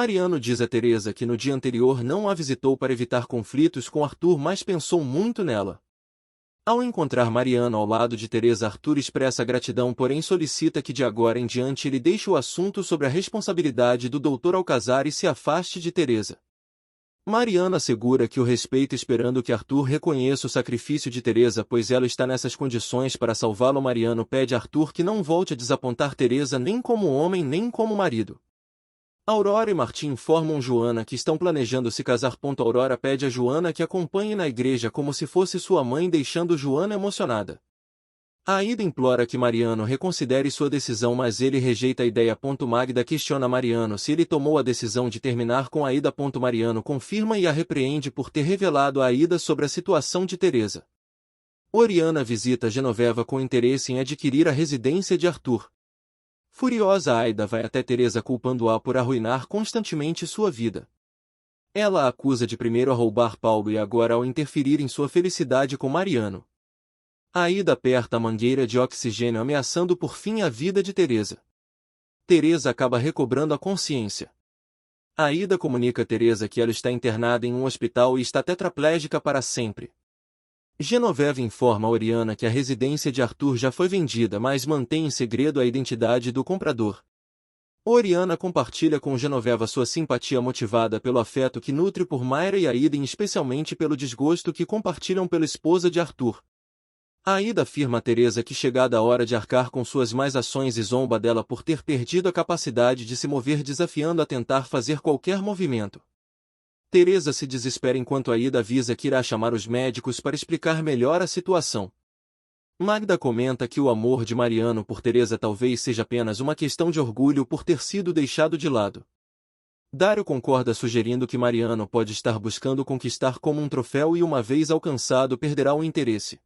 Mariano diz a Teresa que no dia anterior não a visitou para evitar conflitos com Arthur, mas pensou muito nela. Ao encontrar Mariano ao lado de Teresa, Arthur expressa gratidão, porém solicita que de agora em diante ele deixe o assunto sobre a responsabilidade do doutor ao casar e se afaste de Teresa. Mariano assegura que o respeita, esperando que Arthur reconheça o sacrifício de Teresa, pois ela está nessas condições para salvá-lo. Mariano pede a Arthur que não volte a desapontar Teresa nem como homem nem como marido. Aurora e Martim informam Joana que estão planejando se casar. Aurora pede a Joana que acompanhe na igreja como se fosse sua mãe, deixando Joana emocionada. Aida implora que Mariano reconsidere sua decisão, mas ele rejeita a ideia. Magda questiona Mariano se ele tomou a decisão de terminar com Aida. Mariano confirma e a repreende por ter revelado a Aida sobre a situação de Teresa. Oriana visita Genoveva com interesse em adquirir a residência de Arthur. Furiosa, Aida vai até Teresa culpando-a por arruinar constantemente sua vida. Ela a acusa de primeiro a roubar Paulo e agora ao interferir em sua felicidade com Mariano. Aida aperta a mangueira de oxigênio, ameaçando por fim a vida de Teresa. Teresa acaba recobrando a consciência. Aida comunica a Teresa que ela está internada em um hospital e está tetraplégica para sempre. Genoveva informa a Oriana que a residência de Arthur já foi vendida, mas mantém em segredo a identidade do comprador. Oriana compartilha com Genoveva sua simpatia motivada pelo afeto que nutre por Mayra e Aida, e especialmente pelo desgosto que compartilham pela esposa de Arthur. Aida afirma a Teresa que chegada a hora de arcar com suas más ações e zomba dela por ter perdido a capacidade de se mover, desafiando a tentar fazer qualquer movimento. Teresa se desespera enquanto Aida avisa que irá chamar os médicos para explicar melhor a situação. Magda comenta que o amor de Mariano por Teresa talvez seja apenas uma questão de orgulho por ter sido deixado de lado. Dário concorda, sugerindo que Mariano pode estar buscando conquistar como um troféu e uma vez alcançado perderá o interesse.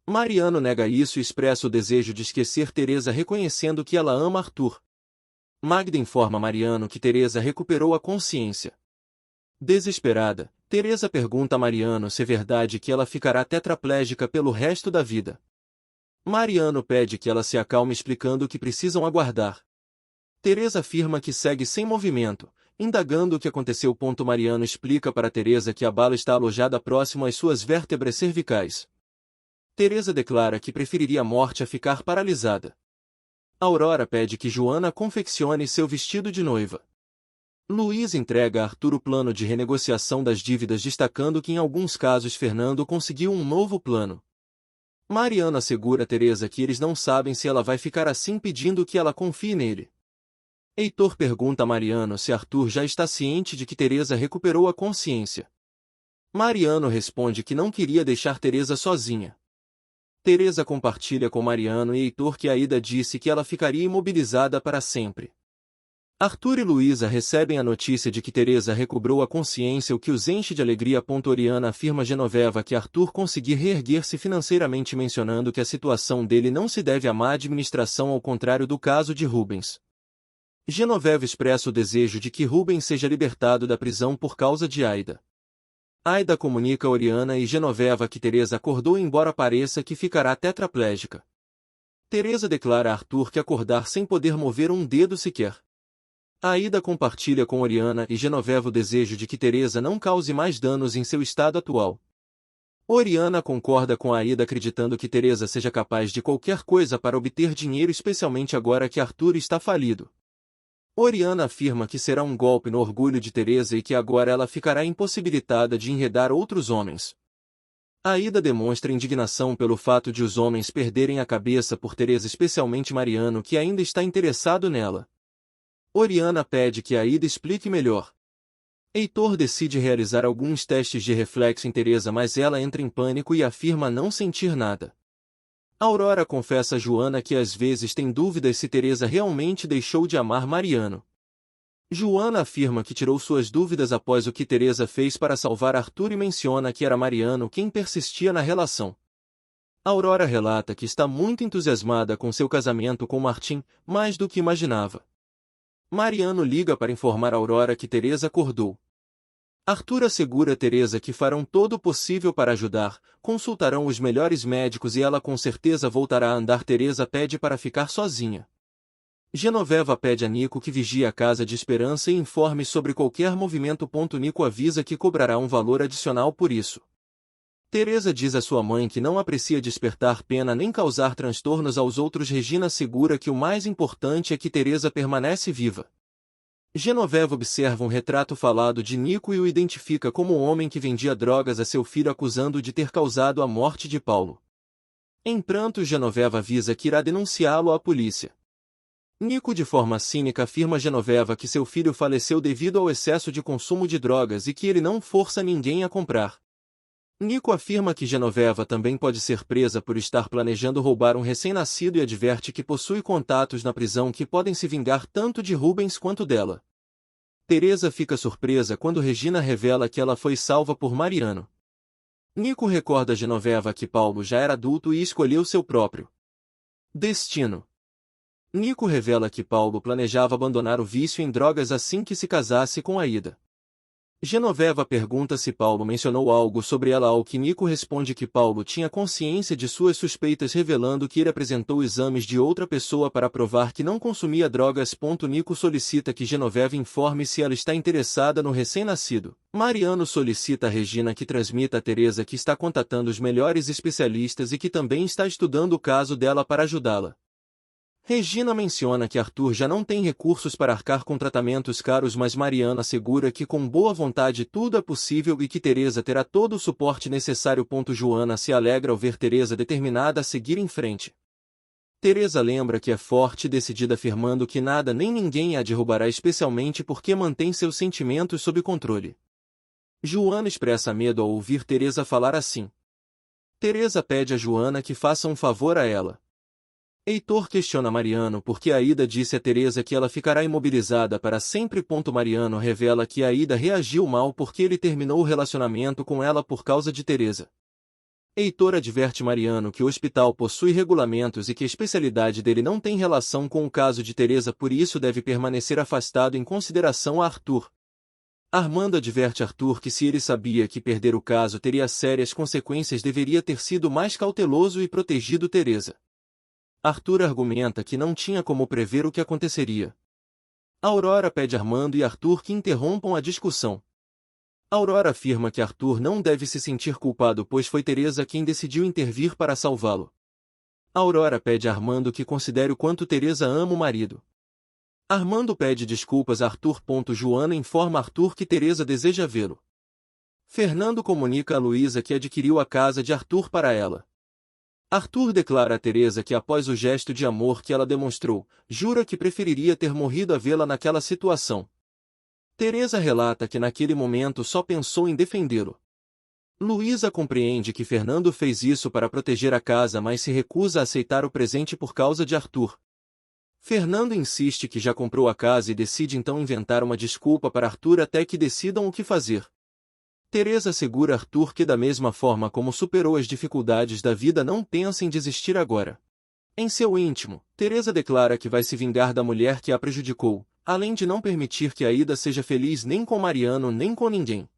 Mariano nega isso e expressa o desejo de esquecer Teresa, reconhecendo que ela ama Arthur. Magda informa Mariano que Teresa recuperou a consciência. Desesperada, Teresa pergunta a Mariano se é verdade que ela ficará tetraplégica pelo resto da vida. Mariano pede que ela se acalme, explicando que precisam aguardar. Teresa afirma que segue sem movimento, indagando o que aconteceu. Mariano explica para Teresa que a bala está alojada próximo às suas vértebras cervicais. Teresa declara que preferiria a morte a ficar paralisada. Aurora pede que Joana confeccione seu vestido de noiva. Luiz entrega a Arthur o plano de renegociação das dívidas, destacando que em alguns casos Fernando conseguiu um novo plano. Mariano assegura a Teresa que eles não sabem se ela vai ficar assim, pedindo que ela confie nele. Heitor pergunta a Mariano se Arthur já está ciente de que Teresa recuperou a consciência. Mariano responde que não queria deixar Teresa sozinha. Teresa compartilha com Mariano e Heitor que Aida disse que ela ficaria imobilizada para sempre. Arthur e Luísa recebem a notícia de que Teresa recobrou a consciência, o que os enche de alegria. Oriana afirma a Genoveva que Arthur conseguir reerguer-se financeiramente, mencionando que a situação dele não se deve à má administração, ao contrário do caso de Rubens. Genoveva expressa o desejo de que Rubens seja libertado da prisão por causa de Aida. Aida comunica a Oriana e Genoveva que Teresa acordou, embora pareça que ficará tetraplégica. Teresa declara a Arthur que acordar sem poder mover um dedo sequer. Aida compartilha com Oriana e Genoveva o desejo de que Teresa não cause mais danos em seu estado atual. Oriana concorda com Aida, acreditando que Teresa seja capaz de qualquer coisa para obter dinheiro, especialmente agora que Arthur está falido. Oriana afirma que será um golpe no orgulho de Teresa e que agora ela ficará impossibilitada de enredar outros homens. Aida demonstra indignação pelo fato de os homens perderem a cabeça por Teresa, especialmente Mariano, que ainda está interessado nela. Oriana pede que Aida explique melhor. Heitor decide realizar alguns testes de reflexo em Teresa, mas ela entra em pânico e afirma não sentir nada. Aurora confessa a Joana que às vezes tem dúvidas se Teresa realmente deixou de amar Mariano. Joana afirma que tirou suas dúvidas após o que Teresa fez para salvar Arthur e menciona que era Mariano quem persistia na relação. Aurora relata que está muito entusiasmada com seu casamento com Martim, mais do que imaginava. Mariano liga para informar a Aurora que Teresa acordou. Arthur assegura a Teresa que farão todo o possível para ajudar, consultarão os melhores médicos e ela com certeza voltará a andar. Teresa pede para ficar sozinha. Genoveva pede a Nico que vigie a casa de Esperança e informe sobre qualquer movimento. Nico avisa que cobrará um valor adicional por isso. Teresa diz à sua mãe que não aprecia despertar pena nem causar transtornos aos outros. Regina assegura que o mais importante é que Teresa permanece viva. Genoveva observa um retrato falado de Nico e o identifica como o homem que vendia drogas a seu filho, acusando-o de ter causado a morte de Paulo. Em prantos, Genoveva avisa que irá denunciá-lo à polícia. Nico, de forma cínica, afirma a Genoveva que seu filho faleceu devido ao excesso de consumo de drogas e que ele não força ninguém a comprar. Nico afirma que Genoveva também pode ser presa por estar planejando roubar um recém-nascido e adverte que possui contatos na prisão que podem se vingar tanto de Rubens quanto dela. Teresa fica surpresa quando Regina revela que ela foi salva por Mariano. Nico recorda a Genoveva que Paulo já era adulto e escolheu seu próprio destino. Nico revela que Paulo planejava abandonar o vício em drogas assim que se casasse com Aida. Genoveva pergunta se Paulo mencionou algo sobre ela, ao que Nico responde que Paulo tinha consciência de suas suspeitas, revelando que ele apresentou exames de outra pessoa para provar que não consumia drogas. Nico solicita que Genoveva informe se ela está interessada no recém-nascido. Mariano solicita a Regina que transmita a Teresa que está contatando os melhores especialistas e que também está estudando o caso dela para ajudá-la. Regina menciona que Arthur já não tem recursos para arcar com tratamentos caros, mas Mariana assegura que com boa vontade tudo é possível e que Teresa terá todo o suporte necessário. Joana se alegra ao ver Teresa determinada a seguir em frente. Teresa lembra que é forte e decidida, afirmando que nada nem ninguém a derrubará, especialmente porque mantém seus sentimentos sob controle. Joana expressa medo ao ouvir Teresa falar assim. Teresa pede a Joana que faça um favor a ela. Heitor questiona Mariano porque Aida disse a Teresa que ela ficará imobilizada para sempre. Mariano revela que Aida reagiu mal porque ele terminou o relacionamento com ela por causa de Teresa. Heitor adverte Mariano que o hospital possui regulamentos e que a especialidade dele não tem relação com o caso de Teresa, por isso deve permanecer afastado em consideração a Arthur. Armando adverte Arthur que se ele sabia que perder o caso teria sérias consequências, deveria ter sido mais cauteloso e protegido Teresa. Arthur argumenta que não tinha como prever o que aconteceria. Aurora pede a Armando e Arthur que interrompam a discussão. Aurora afirma que Arthur não deve se sentir culpado, pois foi Teresa quem decidiu intervir para salvá-lo. Aurora pede a Armando que considere o quanto Teresa ama o marido. Armando pede desculpas a Arthur. Joana informa Arthur que Teresa deseja vê-lo. Fernando comunica a Luísa que adquiriu a casa de Arthur para ela. Arthur declara a Teresa que, após o gesto de amor que ela demonstrou, jura que preferiria ter morrido a vê-la naquela situação. Teresa relata que naquele momento só pensou em defendê-lo. Luísa compreende que Fernando fez isso para proteger a casa, mas se recusa a aceitar o presente por causa de Arthur. Fernando insiste que já comprou a casa e decide então inventar uma desculpa para Arthur até que decidam o que fazer. Teresa assegura a Arthur que, da mesma forma como superou as dificuldades da vida, não pensa em desistir agora. Em seu íntimo, Teresa declara que vai se vingar da mulher que a prejudicou, além de não permitir que Aida seja feliz nem com Mariano nem com ninguém.